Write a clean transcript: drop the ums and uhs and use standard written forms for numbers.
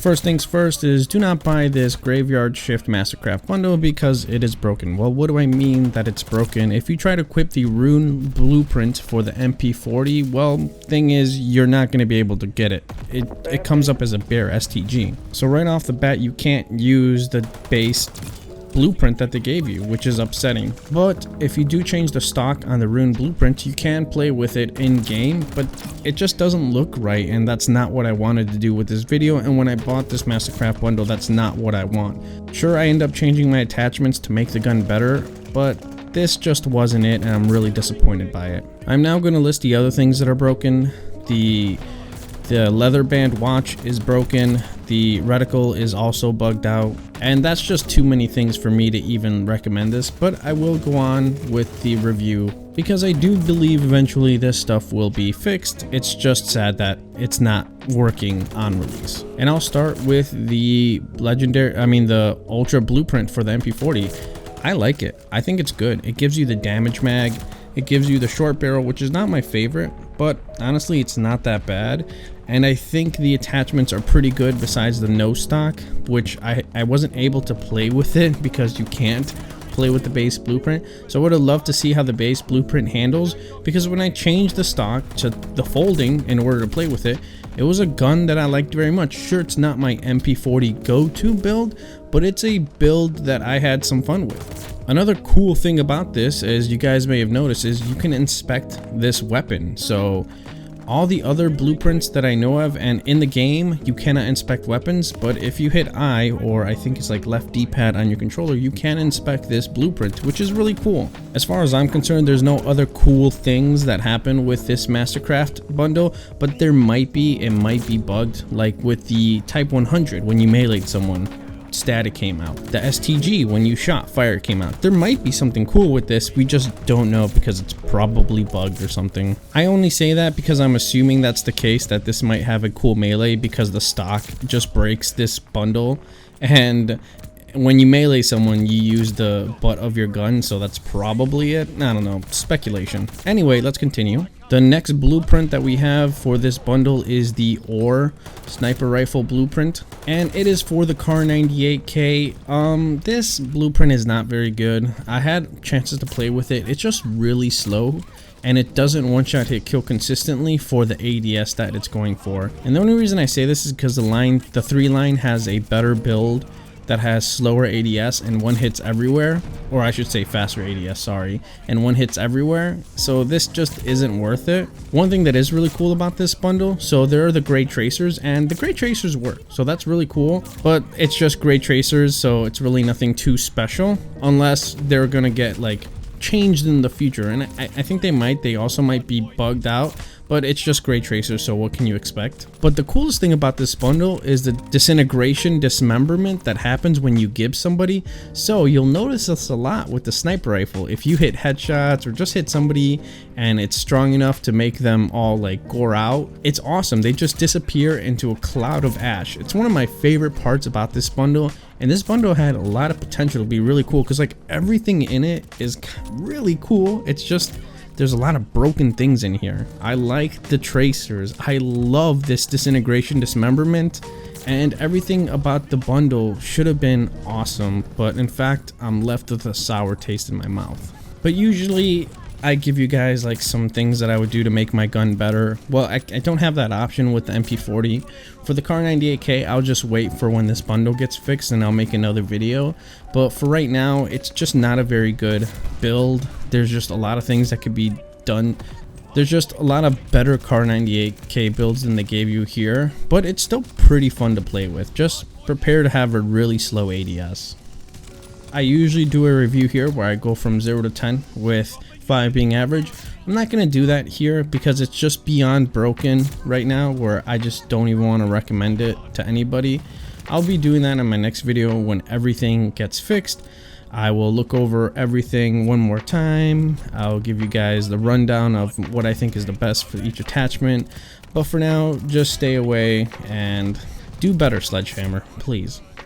first things first is do not buy this Graveyard Shift Mastercraft bundle because it is broken. Well, what do I mean that it's broken? If you try to equip the rune blueprint for the MP40, well, thing is you're not going to be able to get it. It comes up as a bare STG. So right off the bat, you can't use the base blueprint that they gave you, which is upsetting. But if you do change the stock on the rune blueprint, you can play with it in game, but it just doesn't look right, and that's not what I wanted to do with this video. And when I bought this Mastercraft bundle, that's not what I want. Sure, I end up changing my attachments to make the gun better, but this just wasn't it, and I'm really disappointed by it. I'm now going to list the other things that are broken. The leather band watch is broken, the reticle is also bugged out, and that's just too many things for me to even recommend this, but I will go on with the review because I do believe eventually this stuff will be fixed. It's just sad that it's not working on release. And I'll start with the the ultra blueprint for the MP40. I like it. I think it's good. It gives you the damage mag, it gives you the short barrel, which is not my favorite, but honestly it's not that bad. And I think the attachments are pretty good besides the no stock, which I wasn't able to play with it because you can't play with the base blueprint. So I would have loved to see how the base blueprint handles, because when I changed the stock to the folding in order to play with it, it was a gun that I liked very much. Sure, it's not my MP40 go-to build, but it's a build that I had some fun with. Another cool thing about this, as you guys may have noticed, is you can inspect this weapon. So all the other blueprints that I know of, and in the game you cannot inspect weapons, but if you hit I, or I think it's like left D-pad on your controller, you can inspect this blueprint, which is really cool. As far as I'm concerned, there's no other cool things that happen with this Mastercraft bundle, but there might be. It might be bugged, like with the Type 100 when you meleeed someone, static came out. The STG, when you shot, fire came out. There might be something cool with this, we just don't know because it's probably bugged or something. I only say that because I'm assuming that's the case, that this might have a cool melee because the stock just breaks this bundle, and when you melee someone you use the butt of your gun, so that's probably it. I don't know, speculation. Anyway, let's continue. The next blueprint that we have for this bundle is the OR sniper rifle blueprint, and it is for the Kar 98K. This blueprint is not very good. I had chances to play with it. It's just really slow, and it doesn't one-shot hit kill consistently for the ADS that it's going for. And the only reason I say this is because the 3 line has a better build that has slower ADS and one hits everywhere, or I should say faster ADS, sorry, and one hits everywhere. So this just isn't worth it. One thing that is really cool about this bundle, so there are the gray tracers, and the gray tracers work, so that's really cool, but it's just gray tracers, so it's really nothing too special unless they're gonna get like changed in the future, and I think they also might be bugged out, but it's just gray tracers, so what can you expect? But the coolest thing about this bundle is the disintegration dismemberment that happens when you give somebody. So you'll notice this a lot with the sniper rifle. If you hit headshots or just hit somebody and it's strong enough to make them all like gore out, it's awesome. They just disappear into a cloud of ash. It's one of my favorite parts about this bundle, and this bundle had a lot of potential to be really cool because like everything in it is really cool. It's just there's a lot of broken things in here. I like the tracers. I love this disintegration dismemberment, and everything about the bundle should have been awesome, but in fact I'm left with a sour taste in my mouth. But usually I give you guys like some things that I would do to make my gun better. Well, I don't have that option with the MP40. For the Kar 98K, I'll just wait for when this bundle gets fixed and I'll make another video. But for right now, it's just not a very good build. There's just a lot of things that could be done. There's just a lot of better Kar 98K builds than they gave you here, but it's still pretty fun to play with. Just prepare to have a really slow ADS. I usually do a review here where I go from 0 to 10 with 5 being average. I'm not going to do that here because it's just beyond broken right now, where I just don't even want to recommend it to anybody. I'll be doing that in my next video when everything gets fixed. I will look over everything one more time. I'll give you guys the rundown of what I think is the best for each attachment. But for now, just stay away and do better, Sledgehammer, please.